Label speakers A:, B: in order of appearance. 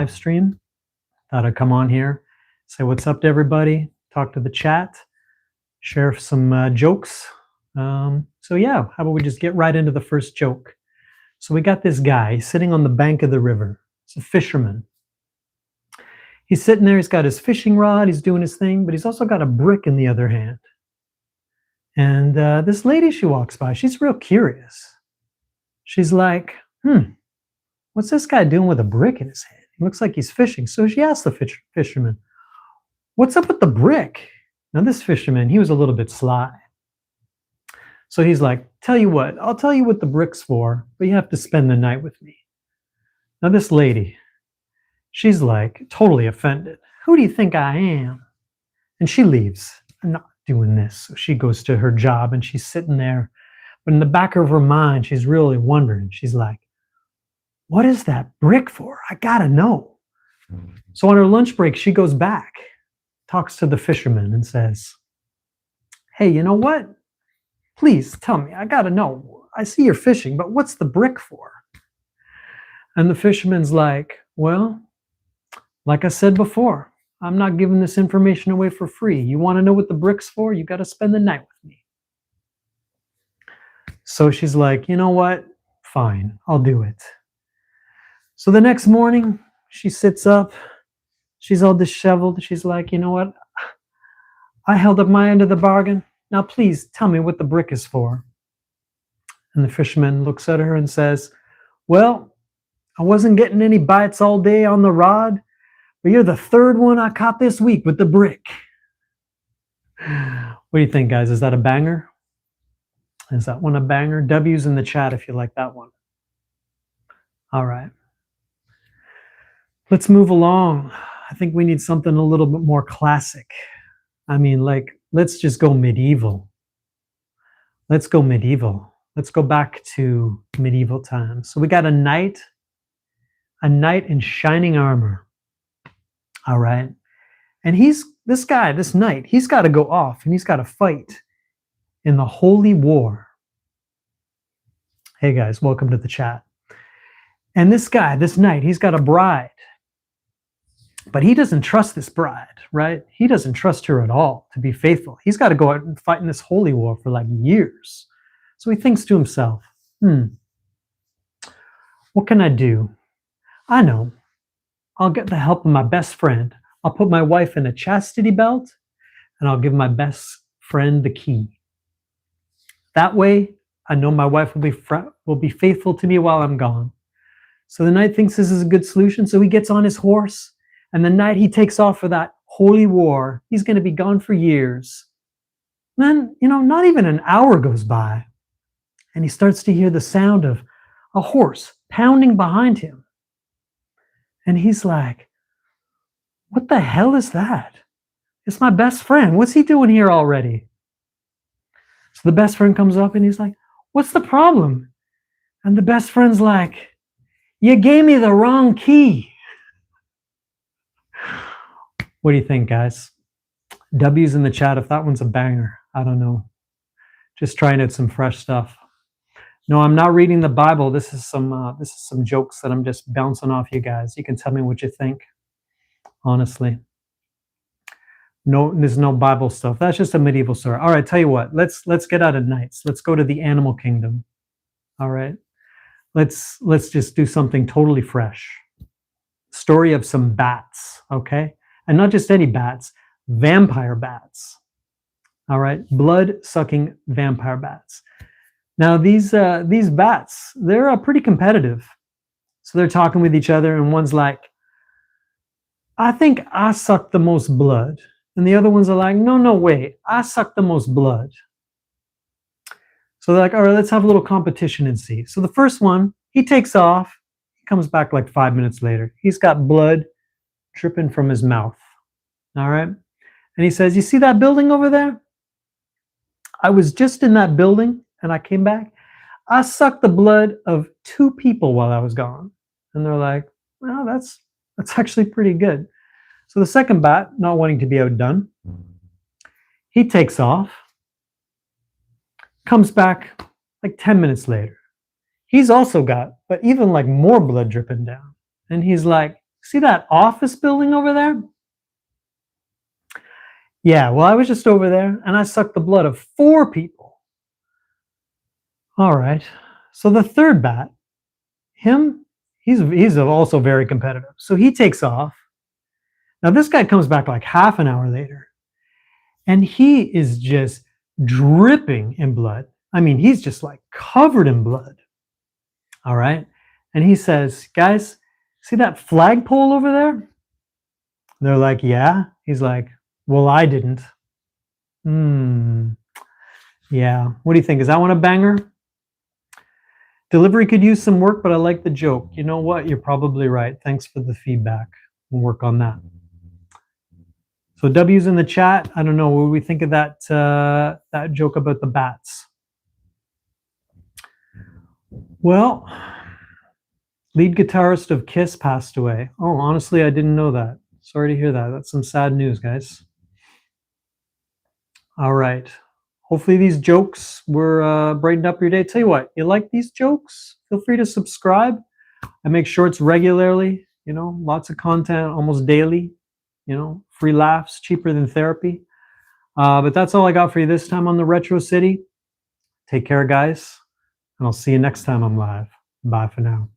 A: live stream. Thought I'd come on here, say what's up to everybody, talk to the chat, share some jokes. So yeah, how about we just get right into the first joke? So we got this guy sitting on the bank of the river. It's a fisherman. He's sitting there, he's got his fishing rod, he's doing his thing, but he's also got a brick in the other hand. And this lady, she walks by, she's real curious. She's like, what's this guy doing with a brick in his hand? He looks like he's fishing. So she asked the fisherman, what's up with the brick? Now this fisherman, he was a little bit sly. So he's like, tell you what, I'll tell you what the brick's for, but you have to spend the night with me. Now this lady, she's like totally offended. Who do you think I am? And she leaves. I'm not doing this. So she goes to her job and she's sitting there. But in the back of her mind, she's really wondering. She's like, what is that brick for? I gotta know. So on her lunch break, she goes back, talks to the fisherman and says, hey, you know what? Please tell me, I gotta know. I see you're fishing, but what's the brick for? And the fisherman's like, well, like I said before, I'm not giving this information away for free. You want to know what the brick's for? You got to spend the night with me. So she's like, you know what? Fine, I'll do it. So the next morning, she sits up. She's all disheveled. She's like, you know what? I held up my end of the bargain. Now, please tell me what the brick is for. And the fisherman looks at her and says, well, I wasn't getting any bites all day on the rod, but you're the third one I caught this week with the brick. What do you think, guys? Is that a banger? Is that one a banger? W's in the chat if you like that one. All right. Let's move along. I think we need something a little bit more classic. I mean, like, let's just go medieval. Let's go medieval. Let's go back to medieval times. So we got a knight in shining armor. All right. And this knight, he's got to go off and he's got to fight in the holy war. Hey guys, welcome to the chat. And this knight, he's got a bride. But he doesn't trust this bride, right? He doesn't trust her at all to be faithful. He's got to go out and fight in this holy war for like years. So he thinks to himself, what can I do? I know. I'll get the help of my best friend. I'll put my wife in a chastity belt and I'll give my best friend the key. That way, I know my wife will be faithful to me while I'm gone. So the knight thinks this is a good solution. So he gets on his horse. And the night he takes off for that holy war, he's going to be gone for years. Then, not even an hour goes by. And he starts to hear the sound of a horse pounding behind him. And he's like, what the hell is that? It's my best friend. What's he doing here already? So the best friend comes up and he's like, what's the problem? And the best friend's like, you gave me the wrong key. What do you think, guys? W's in the chat if that one's a banger. I don't know. Just trying out some fresh stuff. No, I'm not reading the Bible. This is some jokes that I'm just bouncing off you guys. You can tell me what you think. Honestly. No, there's no Bible stuff. That's just a medieval story. All right, tell you what. Let's get out of knights. Let's go to the animal kingdom. All right. Let's just do something totally fresh. Story of some bats, okay? And not just any bats, vampire bats. All right, blood-sucking vampire bats. Now these bats, they're pretty competitive. So they're talking with each other, and one's like, "I think I suck the most blood," and the other ones are like, "No, wait, I suck the most blood." So they're like, "All right, let's have a little competition and see." So the first one, he takes off. He comes back like 5 minutes later. He's got blood dripping from his mouth. All right. And he says, you see that building over there? I was just in that building and I came back. I sucked the blood of 2 people while I was gone. And they're like, well, that's actually pretty good. So the second bat, not wanting to be outdone, he takes off, comes back like 10 minutes later. He's also got, but even like more blood dripping down. And he's like, See that office building over there? Yeah, well, I was just over there and I sucked the blood of 4 people. All right. So the third bat, him, he's also very competitive. So he takes off. Now this guy comes back like half an hour later and he is just dripping in blood. I mean, he's just like covered in blood. All right. And he says, guys, see that flagpole over there? They're like, yeah. He's like, well, I didn't. Yeah. What do you think? Is that one a banger? Delivery could use some work, but I like the joke. You know what? You're probably right. Thanks for the feedback. We'll work on that. So W's in the chat. I don't know. What do we think of that that joke about the bats? Well, lead guitarist of Kiss passed away. Oh, honestly, I didn't know that. Sorry to hear that. That's some sad news, guys. All right. Hopefully these jokes were brightened up your day. Tell you what, you like these jokes? Feel free to subscribe. I make shorts regularly, you know, lots of content almost daily, you know, free laughs, cheaper than therapy. But that's all I got for you this time on the Retro City. Take care, guys, and I'll see you next time I'm live. Bye for now.